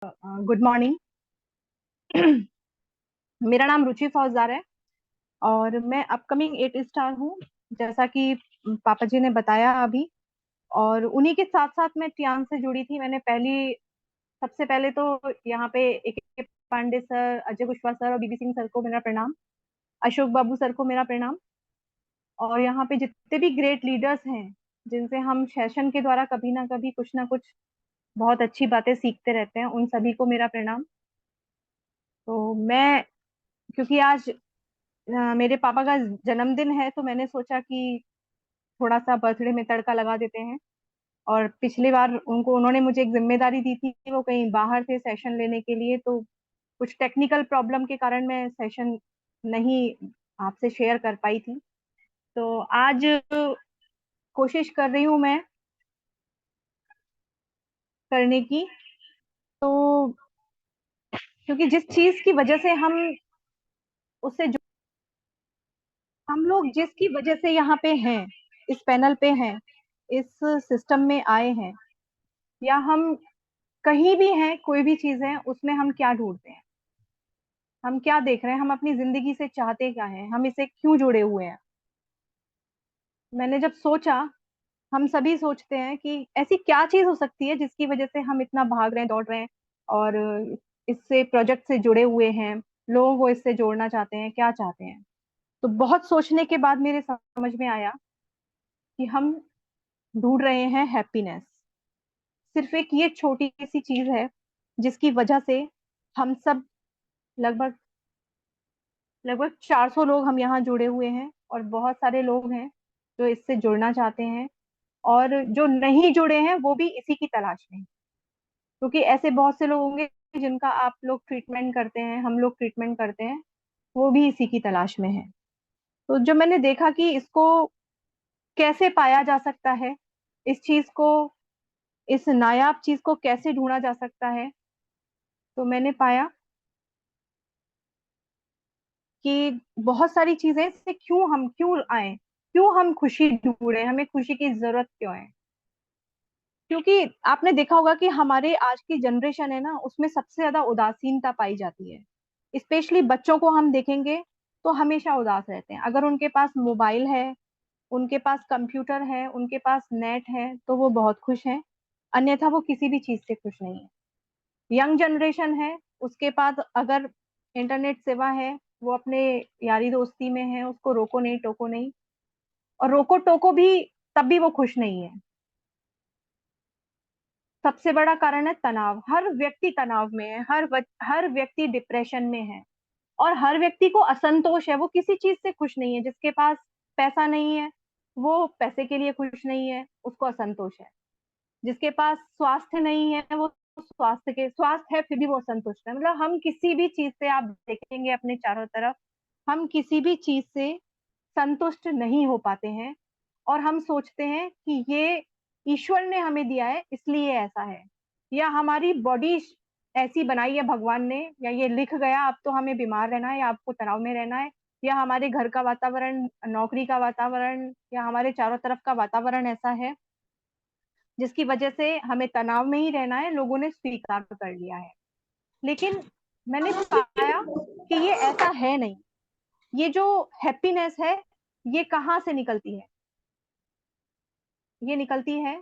Good morning. मेरा नाम रुचि फौजदार है और मैं अपकमिंग 8 स्टार हूँ, जैसा कि पापा जी ने बताया अभी। और उन्हीं के साथ साथ मैं टियान से जुड़ी थी। मैंने पहली सबसे पहले तो यहाँ पे AK Pandey sir, Ajay Kushwaha sir और BB सिंह सर को मेरा प्रणाम, अशोक बाबू सर को मेरा प्रणाम, और यहाँ पे जितने भी ग्रेट लीडर्स हैं जिनसे हम सेशन के द्वारा कभी ना कुछ बहुत अच्छी बातें सीखते रहते हैं, उन सभी को मेरा प्रणाम। तो मैं, क्योंकि आज मेरे पापा का जन्मदिन है, तो मैंने सोचा कि थोड़ा सा बर्थडे में तड़का लगा देते हैं। और पिछली बार उन्होंने मुझे एक जिम्मेदारी दी थी, वो कहीं बाहर थे सेशन लेने के लिए, तो कुछ टेक्निकल प्रॉब्लम के कारण मैं सेशन नहीं आपसे शेयर कर पाई थी। तो आज कोशिश कर रही हूँ मैं करने की। तो क्योंकि जिस चीज की वजह से उससे हम लोग जिसकी वजह से यहाँ पे हैं, इस पैनल पे हैं, इस सिस्टम में आए हैं, या हम कहीं भी हैं, कोई भी चीज है, उसमें हम क्या ढूंढते हैं, हम क्या देख रहे हैं, हम अपनी जिंदगी से चाहते क्या हैं, हम इसे क्यों जुड़े हुए हैं। मैंने जब सोचा, हम सभी सोचते हैं कि ऐसी क्या चीज हो सकती है जिसकी वजह से हम इतना भाग रहे हैं, दौड़ रहे हैं, और इससे प्रोजेक्ट से जुड़े हुए हैं, लोगों को इससे जोड़ना चाहते हैं, क्या चाहते हैं। तो बहुत सोचने के बाद मेरे समझ में आया कि हम ढूंढ रहे हैं हैप्पीनेस। सिर्फ एक ये छोटी सी चीज है जिसकी वजह से हम सब, लगभग लगभग 400 लोग हम यहाँ जुड़े हुए हैं, और बहुत सारे लोग हैं जो इससे जुड़ना चाहते हैं, और जो नहीं जुड़े हैं वो भी इसी की तलाश में हैं। क्योंकि ऐसे बहुत से लोग होंगे जिनका आप लोग ट्रीटमेंट करते हैं, हम लोग ट्रीटमेंट करते हैं, वो भी इसी की तलाश में है। तो जब मैंने देखा कि इसको कैसे पाया जा सकता है, इस चीज को, इस नायाब चीज को कैसे ढूंढा जा सकता है, तो मैंने पाया कि बहुत सारी चीजें, इससे क्यों आए, क्यों हम खुशी ढूंढे, हमें खुशी की जरूरत क्यों है। क्योंकि आपने देखा होगा कि हमारे आज की जनरेशन है ना, उसमें सबसे ज्यादा उदासीनता पाई जाती है। स्पेशली बच्चों को हम देखेंगे तो हमेशा उदास रहते हैं। अगर उनके पास मोबाइल है, उनके पास कंप्यूटर है, उनके पास नेट है, तो वो बहुत खुश हैं, अन्यथा वो किसी भी चीज से खुश नहीं है। यंग जनरेशन है, उसके पास अगर इंटरनेट सेवा है, वो अपने यारी दोस्ती में है, उसको रोको नहीं टोको नहीं, और रोको टोको भी तब भी वो खुश नहीं है। सबसे बड़ा कारण है तनाव। हर व्यक्ति तनाव में है, हर व्यक्ति डिप्रेशन में है, और हर व्यक्ति को असंतोष है, वो किसी चीज से खुश नहीं है। जिसके पास पैसा नहीं है, वो पैसे के लिए खुश नहीं है, उसको असंतोष है। जिसके पास स्वास्थ्य नहीं है, वो स्वास्थ्य है फिर भी वो असंतुष्ट है। मतलब हम किसी भी चीज से, आप देखेंगे अपने चारों तरफ, हम किसी भी चीज से संतुष्ट नहीं हो पाते हैं, और हम सोचते हैं कि ये ईश्वर ने हमें दिया है इसलिए ऐसा है, या हमारी बॉडी ऐसी बनाई है भगवान ने, या ये लिख गया अब तो हमें बीमार रहना है, या आपको तनाव में रहना है, या हमारे घर का वातावरण, नौकरी का वातावरण, या हमारे चारों तरफ का वातावरण ऐसा है जिसकी वजह से हमें तनाव में ही रहना है, लोगों ने स्वीकार कर लिया है। लेकिन मैंने पाया कि ये ऐसा है नहीं। ये जो हैप्पीनेस है, ये कहाँ से निकलती है? ये निकलती है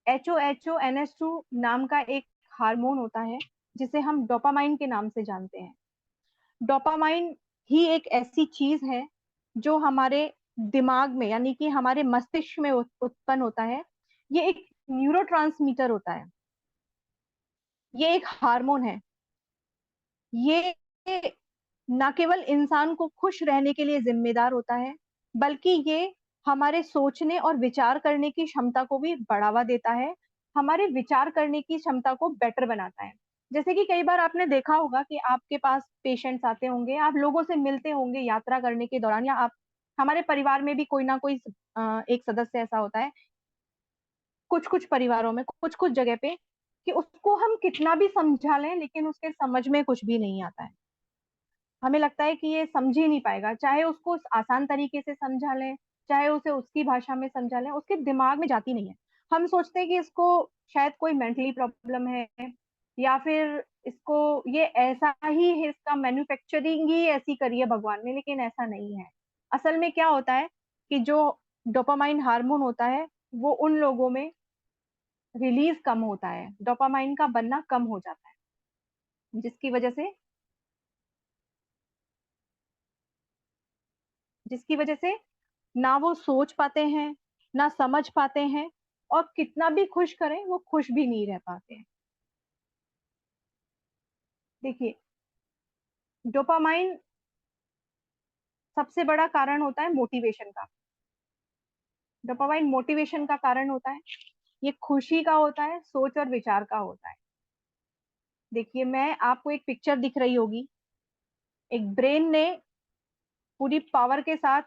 HOHO NH2 नाम का एक हार्मोन होता है, जिसे हम डोपामाइन के नाम से जानते हैं। डोपामाइन ही एक ऐसी चीज है जो हमारे दिमाग में, यानी कि हमारे मस्तिष्क में उत्पन्न होता है। ये एक न्यूरोट्रांसमीटर होता है, ये एक हार्मोन है। ये न केवल इंसान को खुश रहने के लिए जिम्मेदार होता है, बल्कि ये हमारे सोचने और विचार करने की क्षमता को भी बढ़ावा देता है, हमारे विचार करने की क्षमता को बेटर बनाता है। जैसे कि कई बार आपने देखा होगा कि आपके पास पेशेंट्स आते होंगे, आप लोगों से मिलते होंगे यात्रा करने के दौरान, या आप, हमारे परिवार में भी कोई ना कोई एक सदस्य ऐसा होता है, कुछ कुछ परिवारों में, कुछ कुछ जगह पे, कि उसको हम कितना भी समझा लें लेकिन उसके समझ में कुछ भी नहीं आता है। हमें लगता है कि ये समझ ही नहीं पाएगा, चाहे उसको उस आसान तरीके से समझा लें, चाहे उसे उसकी भाषा में समझा लें, उसके दिमाग में जाती नहीं है। हम सोचते हैं कि इसको शायद कोई मेंटली प्रॉब्लम है, या फिर इसको ये ऐसा ही है, इसका मैन्युफैक्चरिंग ही ऐसी करी है भगवान ने, लेकिन ऐसा नहीं है। असल में क्या होता है कि जो डोपामाइन हार्मोन होता है वो उन लोगों में रिलीज कम होता है, डोपामाइन का बनना कम हो जाता है, जिसकी वजह से ना वो सोच पाते हैं, ना समझ पाते हैं, और कितना भी खुश करें वो खुश भी नहीं रह पाते हैं। देखिए, डोपामाइन सबसे बड़ा कारण होता है मोटिवेशन का। डोपामाइन मोटिवेशन का कारण होता है, ये खुशी का होता है, सोच और विचार का होता है। देखिए, मैं आपको एक पिक्चर दिख रही होगी, एक ब्रेन ने पूरी पावर के साथ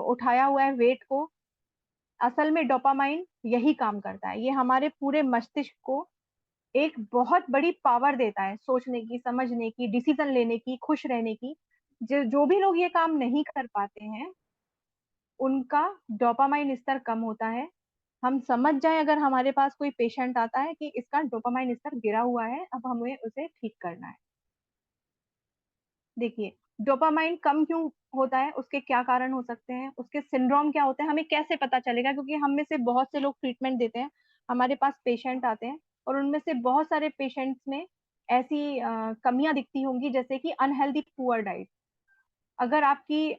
उठाया हुआ है वेट को। असल में डोपामाइन यही काम करता है, ये हमारे पूरे मस्तिष्क को एक बहुत बड़ी पावर देता है, सोचने की, समझने की, डिसीजन लेने की, खुश रहने की। जो जो भी लोग ये काम नहीं कर पाते हैं, उनका डोपामाइन स्तर कम होता है। हम समझ जाए, अगर हमारे पास कोई पेशेंट आता है कि इसका डोपामाइन स्तर गिरा हुआ है, अब हमें उसे ठीक करना है। देखिए, डोपामाइन कम क्यों होता है, उसके क्या कारण हो सकते हैं, उसके सिंड्रोम क्या होते हैं, हमें कैसे पता चलेगा? क्योंकि हम में से बहुत से लोग ट्रीटमेंट देते हैं, हमारे पास पेशेंट आते हैं, और उनमें से बहुत सारे पेशेंट्स में ऐसी कमियां दिखती होंगी, जैसे कि अनहेल्दी पुअर डाइट। अगर आपकी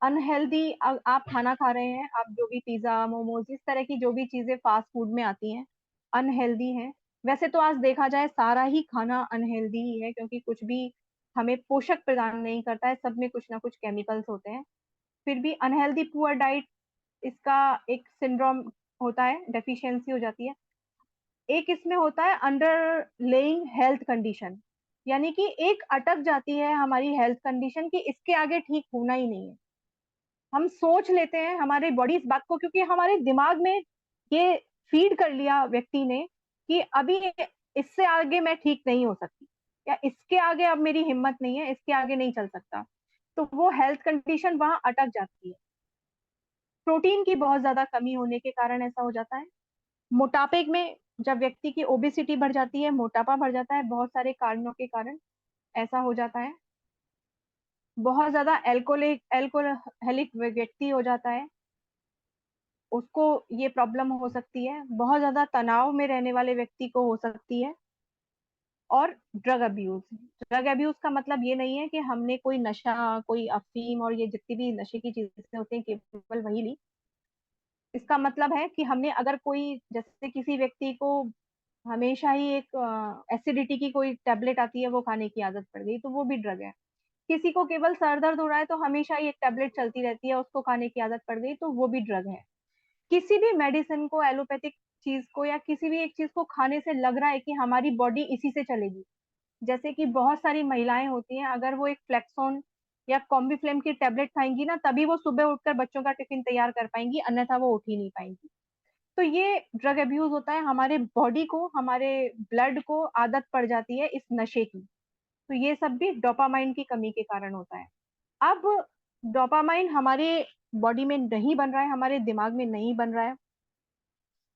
अनहेल्दी आप खाना खा रहे हैं, आप जो भी पिज्जा, मोमोज, इस तरह की जो भी चीजें फास्ट फूड में आती हैं, अनहेल्दी हैं। वैसे तो आज देखा जाए सारा ही खाना अनहेल्दी ही है, क्योंकि कुछ भी हमें पोषक प्रदान नहीं करता है, सब में कुछ ना कुछ केमिकल्स होते हैं। फिर भी अनहेल्दी पुअर डाइट, इसका एक सिंड्रोम होता है, डेफिशिएंसी हो जाती है। एक इसमें होता है अंडर लेइंग हेल्थ कंडीशन, यानी कि एक अटक जाती है हमारी हेल्थ कंडीशन कि इसके आगे ठीक होना ही नहीं है। हम सोच लेते हैं, हमारे बॉडी इस बात को, क्योंकि हमारे दिमाग में ये फीड कर लिया व्यक्ति ने कि अभी इससे आगे मैं ठीक नहीं हो सकती, या इसके आगे अब मेरी हिम्मत नहीं है, इसके आगे नहीं चल सकता। तो वो हेल्थ कंडीशन वहां अटक जाती है। प्रोटीन की बहुत ज्यादा कमी होने के कारण ऐसा हो जाता है। मोटापे में जब व्यक्ति की ओबेसिटी बढ़ जाती है, मोटापा बढ़ जाता है, बहुत सारे कारणों के कारण ऐसा हो जाता है। बहुत ज्यादा एल्कोहलिक व्यक्ति हो जाता है, उसको ये प्रॉब्लम हो सकती है। बहुत ज्यादा तनाव में रहने वाले व्यक्ति को हो सकती है। और ड्रग अब्यूज, ड्रग अब्यूज का मतलब ये नहीं है कि हमने कोई नशा, कोई अफीम और ये जितनी भी नशे की चीजें होती हैं केवल वही ली। इसका मतलब है कि हमने अगर कोई, जैसे किसी व्यक्ति को हमेशा ही एक एसिडिटी की कोई टेबलेट आती है वो खाने की आदत पड़ गई, तो वो भी ड्रग है। किसी को केवल सर दर्द हो रहा है तो हमेशा ही एक टेबलेट चलती रहती है, उसको खाने की आदत पड़ गई, तो वो भी ड्रग है। किसी भी मेडिसिन को, एलोपैथिक चीज को, या किसी भी एक चीज को खाने से लग रहा है कि हमारी बॉडी इसी से चलेगी। जैसे कि बहुत सारी महिलाएं होती हैं, अगर वो एक फ्लेक्सोन या कॉम्बीफ्लेम की टेबलेट खाएंगी ना, तभी वो सुबह उठकर बच्चों का टिफिन तैयार कर पाएंगी, अन्यथा वो उठ ही नहीं पाएंगी। तो ये ड्रग अब्यूज होता है, हमारे बॉडी को, हमारे ब्लड को आदत पड़ जाती है इस नशे की। तो ये सब भी डोपामाइन की कमी के कारण होता है। अब डोपामाइन हमारे बॉडी में नहीं बन रहा है, हमारे दिमाग में नहीं बन रहा है,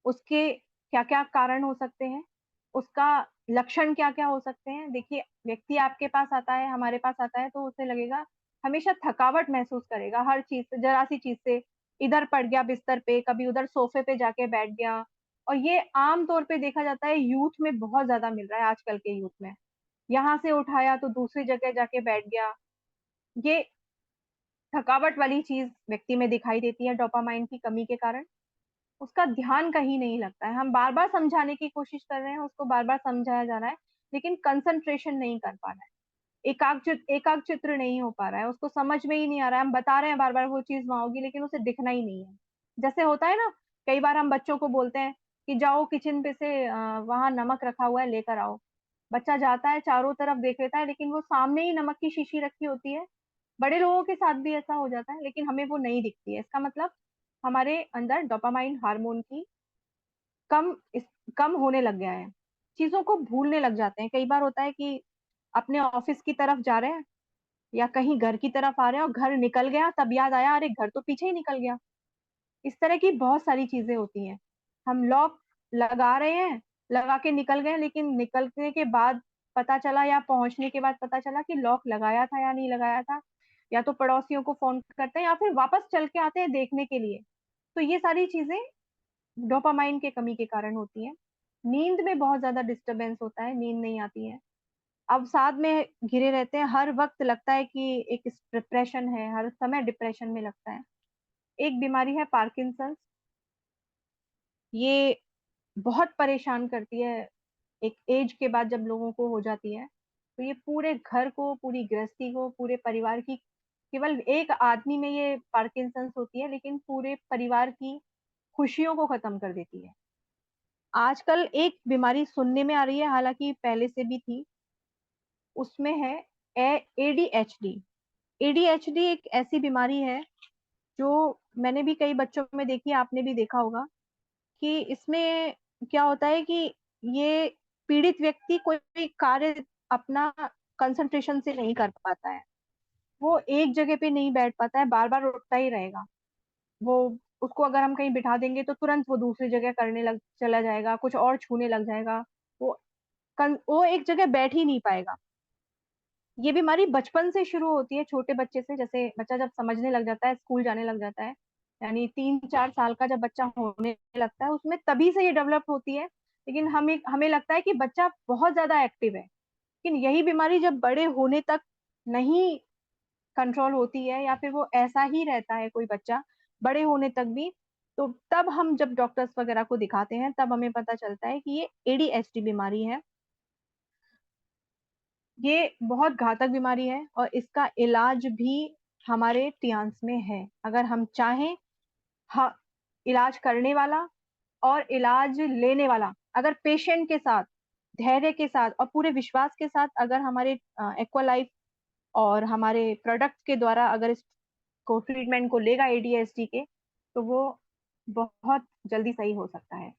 उसके क्या क्या कारण हो सकते हैं, उसका लक्षण क्या क्या हो सकते हैं? देखिए, व्यक्ति आपके पास आता है, हमारे पास आता है, तो उसे लगेगा, हमेशा थकावट महसूस करेगा हर चीज से, जरा सी चीज से। इधर पड़ गया बिस्तर पे, कभी उधर सोफे पे जाके बैठ गया। और ये आम तौर पे देखा जाता है यूथ में बहुत ज्यादा मिल रहा है, आजकल के यूथ में। यहाँ से उठाया तो दूसरी जगह जाके बैठ गया। ये थकावट वाली चीज व्यक्ति में दिखाई देती है डोपामाइन की कमी के कारण। उसका ध्यान कहीं नहीं लगता है, हम बार बार समझाने की कोशिश कर रहे हैं, उसको बार बार समझाया जा रहा है, लेकिन कंसंट्रेशन नहीं कर पा रहा है, एकाग्र चित्र नहीं हो पा रहा है, उसको समझ में ही नहीं आ रहा है। हम बता रहे हैं बार बार वो चीज वहां होगी, लेकिन उसे दिखना ही नहीं है। जैसे होता है ना, कई बार हम बच्चों को बोलते हैं कि जाओ किचन पे से वहां नमक रखा हुआ है लेकर आओ। बच्चा जाता है, चारों तरफ देख लेता है, लेकिन वो सामने ही नमक की शीशी रखी होती है। बड़े लोगों के साथ भी ऐसा हो जाता है, लेकिन हमें वो नहीं दिखती है। इसका मतलब हमारे अंदर डोपामाइन हार्मोन की कम इस कम होने लग गया है। चीजों को भूलने लग जाते हैं। कई बार होता है कि अपने ऑफिस की तरफ जा रहे हैं, या कहीं घर की तरफ आ रहे हैं, और घर निकल गया, तब याद आया अरे घर तो पीछे ही निकल गया। इस तरह की बहुत सारी चीजें होती हैं। हम लॉक लगा रहे हैं, लगा के निकल गए, लेकिन निकलने के बाद पता चला या पहुंचने के बाद पता चला कि लॉक लगाया था या नहीं लगाया था, या तो पड़ोसियों को फोन करते हैं या फिर वापस चल के आते हैं देखने के लिए। तो ये सारी चीजें डोपामाइन के कमी के कारण होती हैं। नींद में बहुत ज्यादा डिस्टरबेंस होता है, नींद नहीं आती है। अब साथ में घिरे रहते हैं, हर वक्त लगता है कि एक डिप्रेशन है, हर समय डिप्रेशन में लगता है। एक बीमारी है पार्किंसंस, ये बहुत परेशान करती है। एक एज के बाद जब लोगों को हो जाती है, तो ये पूरे घर को, पूरी गृहस्थी को, पूरे परिवार की, केवल एक आदमी में ये पार्किंसंस होती है लेकिन पूरे परिवार की खुशियों को खत्म कर देती है। आजकल एक बीमारी सुनने में आ रही है, हालांकि पहले से भी थी, उसमें है एडीएचडी। एडीएचडी एक ऐसी बीमारी है जो मैंने भी कई बच्चों में देखी है, आपने भी देखा होगा, कि इसमें क्या होता है कि ये पीड़ित व्यक्ति कोई भी कार्य अपना कंसंट्रेशन से नहीं कर पाता है। वो एक जगह पे नहीं बैठ पाता है, बार बार उठता ही रहेगा। वो, उसको अगर हम कहीं बिठा देंगे तो तुरंत वो दूसरी जगह करने लग चला जाएगा, कुछ और छूने लग जाएगा। वो वो एक जगह बैठ ही नहीं पाएगा। ये बीमारी बचपन से शुरू होती है, छोटे बच्चे से। जैसे बच्चा जब समझने लग जाता है, स्कूल जाने लग जाता है, यानी 3-4 साल का जब बच्चा होने लगता है, उसमें तभी से ये डेवलप होती है। लेकिन हमें हमें लगता है कि बच्चा बहुत ज्यादा एक्टिव है, लेकिन यही बीमारी जब बड़े होने तक नहीं कंट्रोल होती है, या फिर वो ऐसा ही रहता है कोई बच्चा बड़े होने तक भी, तो तब हम जब डॉक्टर्स वगैरह को दिखाते हैं तब हमें पता चलता है कि ये एडीएचडी बीमारी है। ये बहुत घातक बीमारी है और इसका इलाज भी हमारे टियान्स में है। अगर हम चाहें, हाँ, इलाज करने वाला और इलाज लेने वाला अगर पेशेंट के साथ, धैर्य के साथ और पूरे विश्वास के साथ अगर हमारे एक्वा लाइफ और हमारे प्रोडक्ट के द्वारा अगर इसको ट्रीटमेंट को लेगा एडीएचडी के, तो वो बहुत जल्दी सही हो सकता है।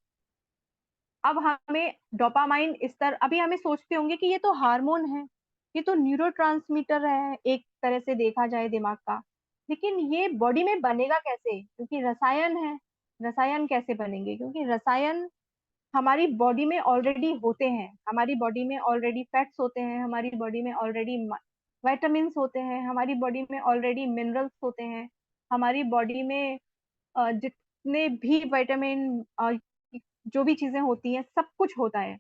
अब हमें डोपामाइन स्तर, अभी हमें सोचते होंगे कि ये तो हार्मोन है, ये तो न्यूरोट्रांसमीटर है एक तरह से देखा जाए दिमाग का, लेकिन ये बॉडी में बनेगा कैसे? क्योंकि रसायन है। रसायन कैसे बनेंगे? क्योंकि रसायन हमारी बॉडी में ऑलरेडी होते हैं, हमारी बॉडी में ऑलरेडी फैट्स होते हैं, हमारी बॉडी में ऑलरेडी विटामिन्स होते हैं, हमारी बॉडी में ऑलरेडी मिनरल्स होते हैं, हमारी बॉडी में जितने भी विटामिन, जो भी चीजें होती हैं, सब कुछ होता है।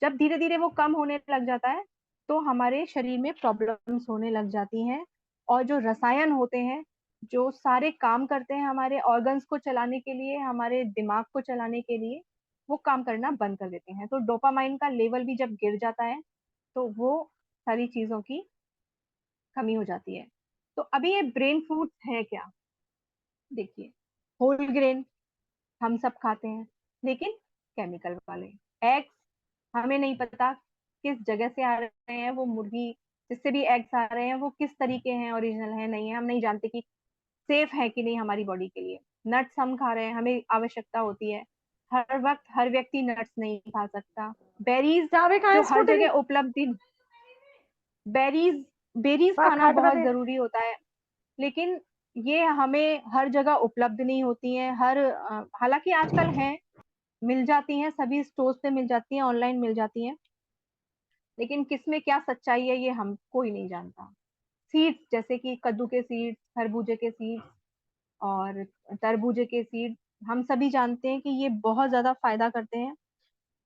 जब धीरे धीरे वो कम होने लग जाता है, तो हमारे शरीर में प्रॉब्लम्स होने लग जाती हैं। और जो रसायन होते हैं, जो सारे काम करते हैं हमारे ऑर्गन्स को चलाने के लिए, हमारे दिमाग को चलाने के लिए, वो काम करना बंद कर देते हैं। तो डोपामाइन का लेवल भी जब गिर जाता है, तो वो सारी चीजों की कमी हो जाती है। तो अभी ये ब्रेन फ्रूट्स है क्या? देखिए, होल ग्रेन हम सब खाते हैं, लेकिन केमिकल वाले। एग्स, हमें नहीं पता किस जगह से आ रहे हैं, वो मुर्गी जिससे भी एग्स आ रहे हैं वो किस तरीके हैं, ओरिजिनल है नहीं है, हम नहीं जानते कि सेफ है कि नहीं हमारी बॉडी के लिए। नट्स हम खा रहे हैं, हमें आवश्यकता होती है। हर वक्त हर व्यक्ति नट्स नहीं खा सकता। बेरीज चाबी कहाँ है जो हर स्कूटी की? जगह उपलब्ध, बेरीज बेरीज खाना खाट पे बहुत दे। जरूरी होता है, लेकिन ये हमें हर जगह उपलब्ध नहीं होती हैं। हालांकि आजकल है, मिल जाती हैं, सभी स्टोर्स पे मिल जाती हैं, ऑनलाइन मिल जाती हैं, लेकिन किसमें क्या सच्चाई है ये हम कोई नहीं जानता। सीड्स, जैसे कि कद्दू के सीड्स, खरबूजे के सीड्स और तरबूजे के सीड्स, हम सभी जानते हैं कि ये बहुत ज्यादा फायदा करते हैं,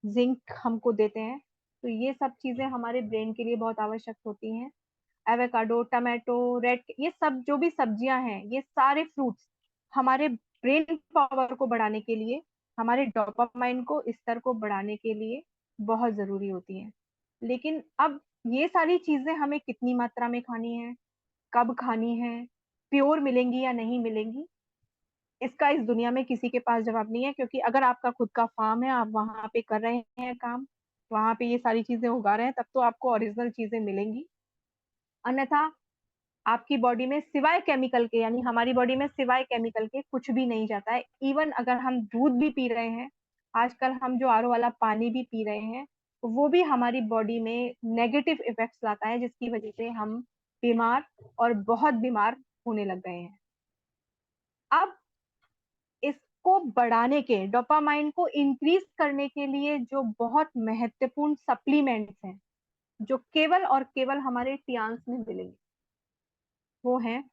जिंक हमको देते हैं। तो ये सब चीजें हमारे ब्रेन के लिए बहुत आवश्यक होती हैं। एवोकाडो, टमाटो, रेड, ये सब जो भी सब्जियां हैं, ये सारे फ्रूट्स हमारे ब्रेन पावर को बढ़ाने के लिए, हमारे डोपामाइन को स्तर को बढ़ाने के लिए बहुत जरूरी होती हैं। लेकिन अब ये सारी चीजें हमें कितनी मात्रा में खानी है, कब खानी है, प्योर मिलेंगी या नहीं मिलेंगी, इसका इस दुनिया में किसी के पास जवाब नहीं है। क्योंकि अगर आपका खुद का फार्म है, आप वहां पे कर रहे हैं काम, वहां पे ये सारी चीजें उगा रहे हैं, तब तो आपको ओरिजिनल चीजें मिलेंगी। अन्यथा आपकी बॉडी में सिवाय केमिकल के, यानी हमारी बॉडी में सिवाय केमिकल के कुछ भी नहीं जाता है। इवन अगर हम दूध भी पी रहे हैं, आजकल हम जो आरओ वाला पानी भी पी रहे हैं, तो वो भी हमारी बॉडी में नेगेटिव इफेक्ट्स लाता है, जिसकी वजह से हम बीमार और बहुत बीमार होने लग गए हैं। अब इस को बढ़ाने के, डोपामाइन को इंक्रीज करने के लिए जो बहुत महत्वपूर्ण सप्लीमेंट्स हैं, जो केवल और केवल हमारे टियान्स में मिलेंगे, वो हैं,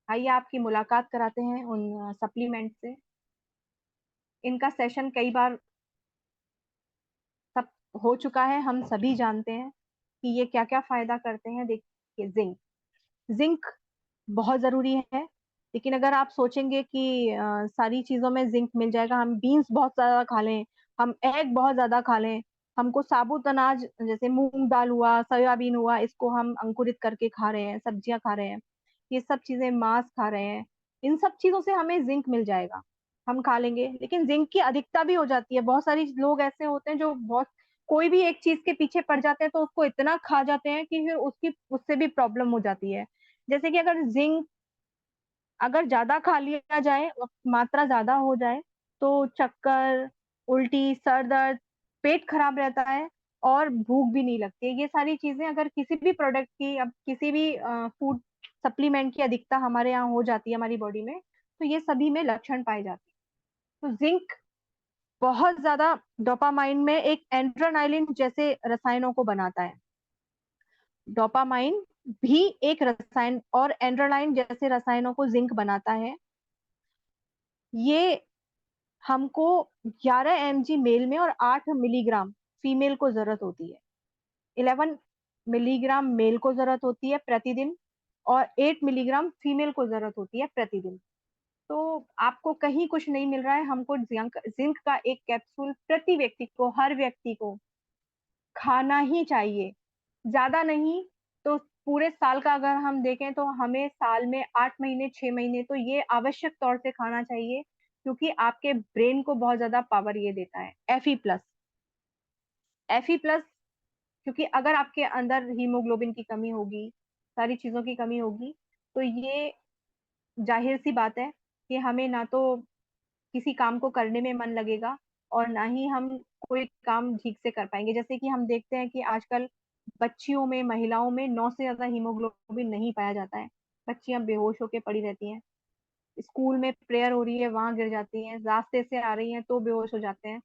आइए आपकी मुलाकात कराते हैं उन सप्लीमेंट से। इनका सेशन कई बार सब हो चुका है, हम सभी जानते हैं कि ये क्या क्या फायदा करते हैं। देखिए, जिंक, जिंक बहुत जरूरी है। लेकिन अगर आप सोचेंगे कि सारी चीजों में जिंक मिल जाएगा, हम बीन्स बहुत ज्यादा खा लें, हम एग बहुत ज्यादा खा लें, हमको साबुत अनाज जैसे मूंग दाल हुआ, सोयाबीन हुआ, इसको हम अंकुरित करके खा रहे हैं, सब्जियां खा रहे हैं, ये सब चीजें, मांस खा रहे हैं, इन सब चीजों से हमें जिंक मिल जाएगा, हम खा लेंगे। लेकिन जिंक की अधिकता भी हो जाती है। बहुत सारी लोग ऐसे होते हैं जो बहुत कोई भी एक चीज के पीछे पड़ जाते हैं तो उसको इतना खा जाते हैं कि फिर उसकी उससे भी प्रॉब्लम हो जाती है। जैसे कि अगर जिंक अगर ज्यादा खा लिया जाए, मात्रा ज्यादा हो जाए, तो चक्कर, उल्टी, सर दर्द, पेट खराब रहता है और भूख भी नहीं लगती है। ये सारी चीजें अगर किसी भी प्रोडक्ट की, अब किसी भी फूड सप्लीमेंट की अधिकता हमारे यहाँ हो जाती है हमारी बॉडी में, तो ये सभी में लक्षण पाए जाते हैं। तो जिंक बहुत ज्यादा डोपामाइन में एक एंड्रेनालिन जैसे रसायनों को बनाता है। डोपामाइन भी एक रसायन और एंड्रेनालिन जैसे रसायनों को जिंक बनाता है। ये हमको 11 mg मेल में और 8 मिलीग्राम फीमेल को जरूरत होती है। 11 मिलीग्राम मेल को जरूरत होती है प्रतिदिन और 8 मिलीग्राम फीमेल को जरूरत होती है प्रतिदिन। तो आपको कहीं कुछ नहीं मिल रहा है, हमको जिंक जिंक का एक कैप्सूल प्रति व्यक्ति को, हर व्यक्ति को खाना ही चाहिए। ज्यादा नहीं तो पूरे साल का अगर हम देखें तो हमें साल में 8 महीने, 6 महीने तो ये आवश्यक तौर से खाना चाहिए, क्योंकि आपके ब्रेन को बहुत ज्यादा पावर ये देता है। Fe+, Fe+, क्योंकि अगर आपके अंदर हीमोग्लोबिन की कमी होगी, सारी चीजों की कमी होगी, तो ये जाहिर सी बात है कि हमें ना तो किसी काम को करने में मन लगेगा और ना ही हम कोई काम ठीक से कर पाएंगे। जैसे कि हम देखते हैं कि आजकल बच्चियों में, महिलाओं में 9 से ज्यादा हीमोग्लोबिन नहीं पाया जाता है। बच्चियां बेहोश होकर पड़ी रहती हैं, स्कूल में प्रेयर हो रही है वहां गिर जाती हैं, रास्ते से आ रही हैं तो बेहोश हो जाते हैं।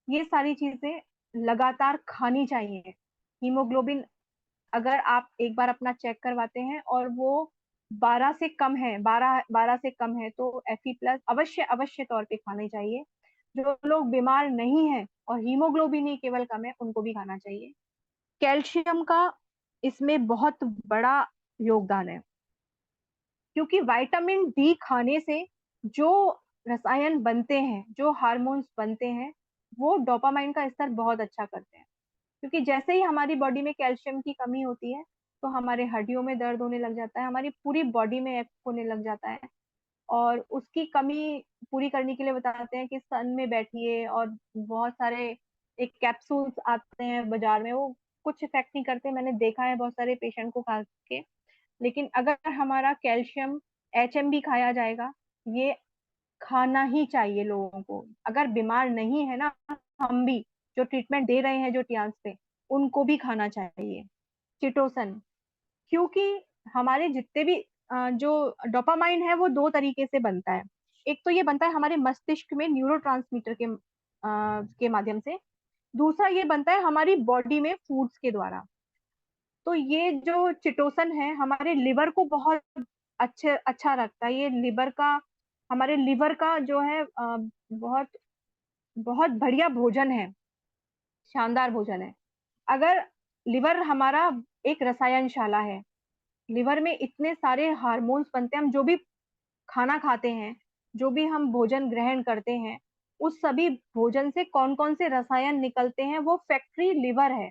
ये सारी चीजें लगातार खानी चाहिए। हीमोग्लोबिन अगर आप एक बार अपना चेक करवाते हैं और वो 12 से कम है, 12 से कम है, तो Fe+ अवश्य अवश्य तौर पे खानी चाहिए। जो लोग बीमार नहीं है और हीमोग्लोबिन ही केवल कम है, उनको भी खाना चाहिए। कैल्शियम का इसमें बहुत बड़ा योगदान है, क्योंकि विटामिन डी खाने से जो रसायन बनते हैं, जो हार्मोन्स बनते हैं, वो डोपामाइन का स्तर बहुत अच्छा करते हैं। क्योंकि जैसे ही हमारी बॉडी में कैल्शियम की कमी होती है, तो हमारे हड्डियों में दर्द होने लग जाता है, हमारी पूरी बॉडी में एक होने लग जाता है। और उसकी कमी पूरी करने के लिए बताते हैं कि सन में बैठिए, और बहुत सारे एक कैप्सूल्स आते हैं बाजार में, वो कुछ इफेक्ट नहीं करते, मैंने देखा है बहुत सारे पेशेंट को खा के। लेकिन अगर हमारा कैल्शियम, HMB खाया जाएगा, ये खाना ही चाहिए लोगों को। अगर बीमार नहीं है ना, हम भी जो ट्रीटमेंट दे रहे हैं जो टियान्स पे, उनको भी खाना चाहिए चिटोसन। क्योंकि हमारे जितने भी जो डोपामाइन है वो दो तरीके से बनता है। एक तो ये बनता है हमारे मस्तिष्क में न्यूरोट्रांसमीटर के माध्यम से। दूसरा ये बनता है हमारी बॉडी में फूड्स के द्वारा। तो ये जो चिटोसन है हमारे लिवर को बहुत अच्छा रखता है। ये लिवर का, हमारे लिवर का जो है बहुत बहुत बढ़िया भोजन है, शानदार भोजन है। अगर लिवर हमारा एक रसायनशाला है, लिवर में इतने सारे हार्मोन्स बनते हैं, हम जो भी खाना खाते हैं, जो भी हम भोजन ग्रहण करते हैं, उस सभी भोजन से कौन कौन से रसायन निकलते हैं, वो फैक्ट्री लिवर है।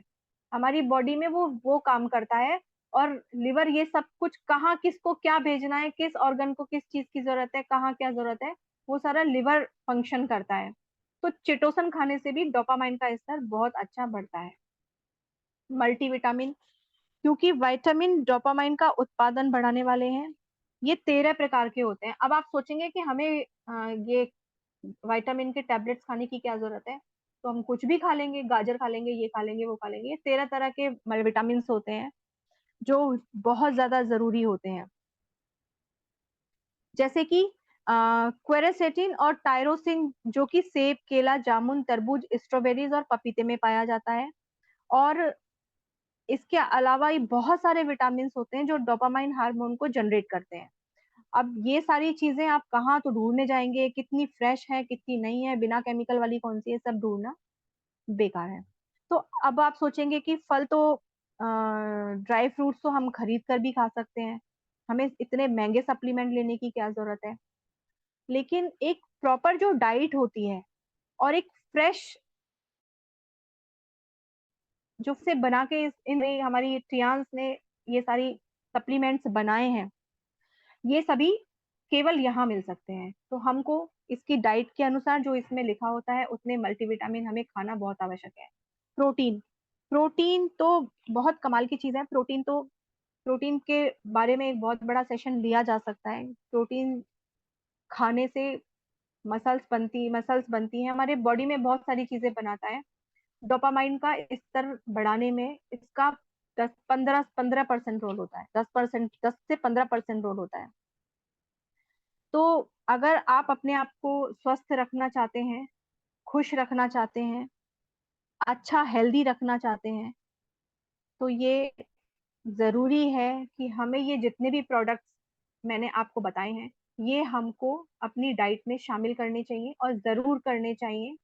हमारी बॉडी में वो काम करता है। और लिवर ये सब कुछ कहाँ किसको क्या भेजना है, किस ऑर्गन को किस चीज की जरूरत है, कहाँ क्या जरूरत है, वो सारा लिवर फंक्शन करता है। तो चिटोसन खाने से भी डोपामाइन का स्तर बहुत अच्छा बढ़ता है। मल्टीविटामिन, क्योंकि विटामिन डोपामाइन का उत्पादन बढ़ाने वाले हैं। ये 13 प्रकार के होते हैं। अब आप सोचेंगे कि हमें ये विटामिन के टैबलेट्स खाने की क्या जरूरत है, तो हम कुछ भी खा लेंगे, गाजर खा लेंगे, ये खा लेंगे, वो खा लेंगे। ये 13 तरह के मल्टीविटामिन होते हैं जो बहुत ज्यादा जरूरी होते हैं। जैसे कि क्वेरेसेटिन और टायरोसिन, जो कि सेब, केला, जामुन, तरबूज, स्ट्रॉबेरीज और पपीते में पाया जाता है। और इसके अलावा ये बहुत सारे विटामिन होते हैं जो डोपामाइन हार्मोन को जनरेट करते हैं। अब ये सारी चीजें आप कहाँ तो ढूंढने जाएंगे, कितनी फ्रेश है कितनी नहीं है, बिना केमिकल वाली कौन सी है, सब ढूंढना बेकार है। तो अब आप सोचेंगे कि फल तो, ड्राई फ्रूट्स तो हम खरीद कर भी खा सकते हैं, हमें इतने महंगे सप्लीमेंट लेने की क्या जरूरत है। लेकिन एक प्रॉपर जो डाइट होती है और एक फ्रेश जो से बना के इन हमारी ट्रियांस ने ये सारी सप्लीमेंट्स बनाए हैं, ये सभी केवल यहाँ मिल सकते हैं। तो हमको इसकी डाइट के अनुसार जो इसमें लिखा होता है उतने मल्टीविटामिन हमें खाना बहुत आवश्यक है। प्रोटीन, प्रोटीन तो बहुत कमाल की चीज है। प्रोटीन के बारे में एक बहुत बड़ा सेशन लिया जा सकता है। प्रोटीन खाने से मसल्स बनती हैं, हमारे बॉडी में बहुत सारी चीजें बनाता है। डोपामाइन का स्तर बढ़ाने में इसका 10-15% रोल होता है, 10%, 10 से 15% रोल होता है। तो अगर आप अपने आप को स्वस्थ रखना चाहते हैं, खुश रखना चाहते हैं, अच्छा हेल्दी रखना चाहते हैं, तो ये जरूरी है कि हमें ये जितने भी प्रोडक्ट्स मैंने आपको बताए हैं, ये हमको अपनी डाइट में शामिल करने चाहिए और जरूर करने चाहिए।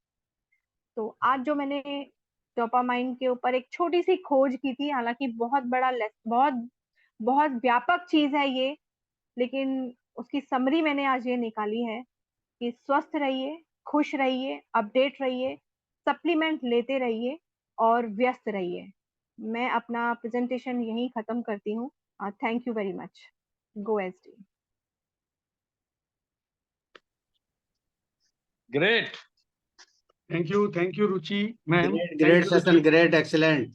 तो आज जो मैंने डोपामाइन के ऊपर एक छोटी सी खोज की थी, हालांकि बहुत बहुत व्यापक चीज है ये, लेकिन उसकी समरी मैंने आज ये निकाली है कि स्वस्थ रहिए, खुश रहिए, अपडेट रहिए, सप्लीमेंट लेते रहिए और व्यस्त रहिए। मैं अपना प्रेजेंटेशन यहीं खत्म करती हूँ। Thank you very much. Go SD. Great. Thank you, Ruchi, ma'am. Great, Thank great you, session, Ruchi. great, excellent.